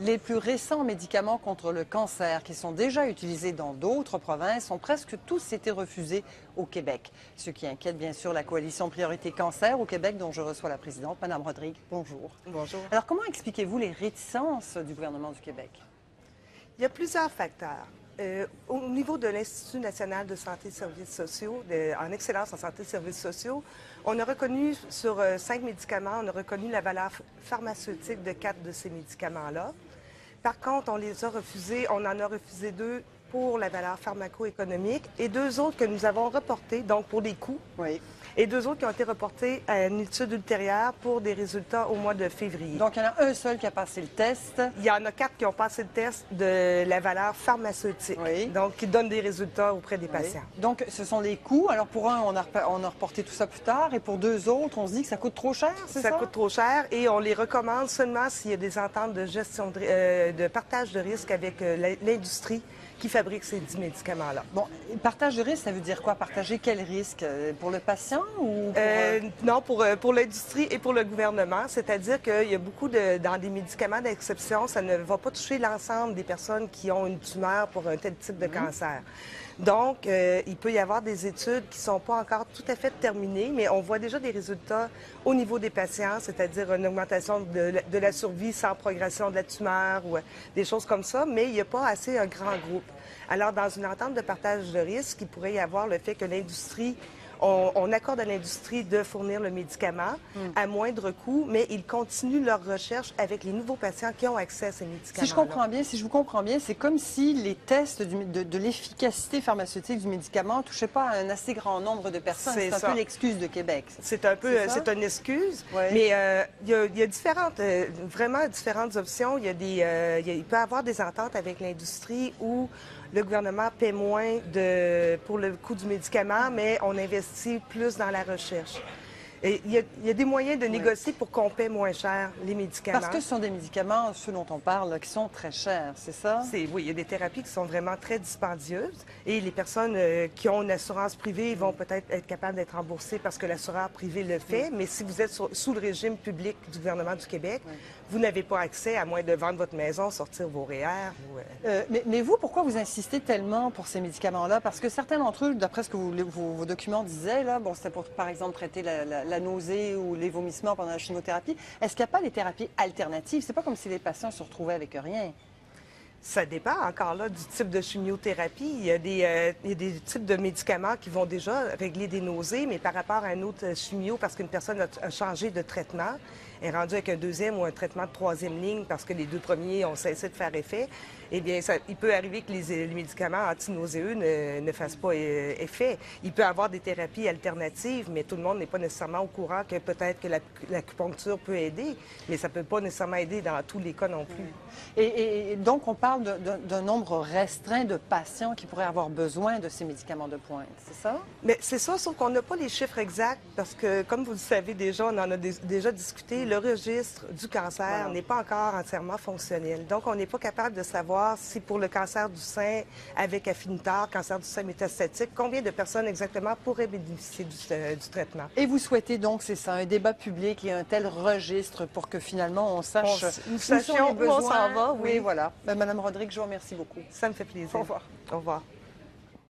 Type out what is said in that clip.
Les plus récents médicaments contre le cancer qui sont déjà utilisés dans d'autres provinces ont presque tous été refusés au Québec. Ce qui inquiète bien sûr la coalition Priorité Cancer au Québec dont je reçois la présidente, Mme Rodrigue. Bonjour. Bonjour. Alors comment expliquez-vous les réticences du gouvernement du Québec? Il y a plusieurs facteurs. Au niveau de l'Institut national de santé et services sociaux, en excellence en santé et services sociaux, on a reconnu sur 5 médicaments, on a reconnu la valeur pharmaceutique de 4 de ces médicaments-là. Par contre, on les a refusés, on en a refusé 2 pour la valeur pharmaco-économique et 2 autres que nous avons reportés, donc pour les coûts. Oui. Et 2 autres qui ont été reportés à une étude ultérieure pour des résultats au mois de février. Donc il y en a un seul qui a passé le test. Il y en a 4 qui ont passé le test de la valeur pharmaceutique, Oui. donc qui donne des résultats auprès des patients. Donc ce sont les coûts. Alors pour un, on a reporté tout ça plus tard et pour 2 autres, on se dit que ça coûte trop cher, c'est ça? Ça coûte trop cher et on les recommande seulement s'il y a des ententes de gestion de partage de risque avec l'industrie qui fabrique ces 10 médicaments-là. Bon, partage de risque, ça veut dire quoi? Partager quel risque? Pour le patient ou pour... Non, pour l'industrie et pour le gouvernement. C'est-à-dire qu'il y a beaucoup dans des médicaments d'exception, ça ne va pas toucher l'ensemble des personnes qui ont une tumeur pour un tel type de cancer. Donc, il peut y avoir des études qui ne sont pas encore tout à fait terminées, mais on voit déjà des résultats au niveau des patients, c'est-à-dire une augmentation de la survie sans progression de la tumeur ou des choses comme ça, mais il n'y a pas assez un grand groupe. Alors, dans une entente de partage de risque, il pourrait y avoir le fait que l'industrie on accorde à l'industrie de fournir le médicament à moindre coût, mais ils continuent leur recherche avec les nouveaux patients qui ont accès à ces médicaments. Si je vous comprends bien, c'est comme si les tests de l'efficacité pharmaceutique du médicament ne touchaient pas à un assez grand nombre de personnes. C'est un peu l'excuse de Québec. C'est une excuse, oui. Mais il y a vraiment différentes options. Il peut y avoir des ententes avec l'industrie où le gouvernement paie moins pour le coût du médicament, mais on investit plus dans la recherche. Et il y a des moyens de négocier pour qu'on paie moins cher les médicaments. Parce que ce sont des médicaments, ceux dont on parle, qui sont très chers, c'est ça? Oui, il y a des thérapies qui sont vraiment très dispendieuses. Et les personnes qui ont une assurance privée vont peut-être être capables d'être remboursées parce que l'assureur privé le fait. Mais si vous êtes sous le régime public du gouvernement du Québec, vous n'avez pas accès, à moins de vendre votre maison, sortir vos REER. Mais vous, pourquoi vous insistez tellement pour ces médicaments-là? Parce que certains d'entre eux, d'après ce que vos documents disaient, là, bon, c'était pour, par exemple, traiter la nausée ou les vomissements pendant la chimiothérapie. Est-ce qu'il n'y a pas des thérapies alternatives? C'est pas comme si les patients se retrouvaient avec rien. Ça dépend encore là du type de chimiothérapie. Il y a des types de médicaments qui vont déjà régler des nausées, mais par rapport à un autre chimio, parce qu'une personne a changé de traitement, est rendue avec un deuxième ou un traitement de 3e ligne parce que les 2 premiers ont cessé de faire effet, eh bien, il peut arriver que les médicaments antinauséeux ne fassent pas effet. Il peut y avoir des thérapies alternatives, mais tout le monde n'est pas nécessairement au courant que peut-être que l'acupuncture peut aider, mais ça ne peut pas nécessairement aider dans tous les cas non plus. Et donc, on parle d'un nombre restreint de patients qui pourraient avoir besoin de ces médicaments de pointe, c'est ça? Mais c'est ça, sauf qu'on n'a pas les chiffres exacts parce que, comme vous le savez déjà, on en a déjà discuté, le registre du cancer n'est pas encore entièrement fonctionnel. Donc, on n'est pas capable de savoir si pour le cancer du sein avec Affinitar, cancer du sein métastatique, combien de personnes exactement pourraient bénéficier du traitement. Et vous souhaitez donc, c'est ça, un débat public et un tel registre pour que finalement on sache nous sachions où on s'en va. Oui, voilà. Madame Rodrigue, je vous remercie beaucoup. Ça me fait plaisir. Au revoir. Au revoir.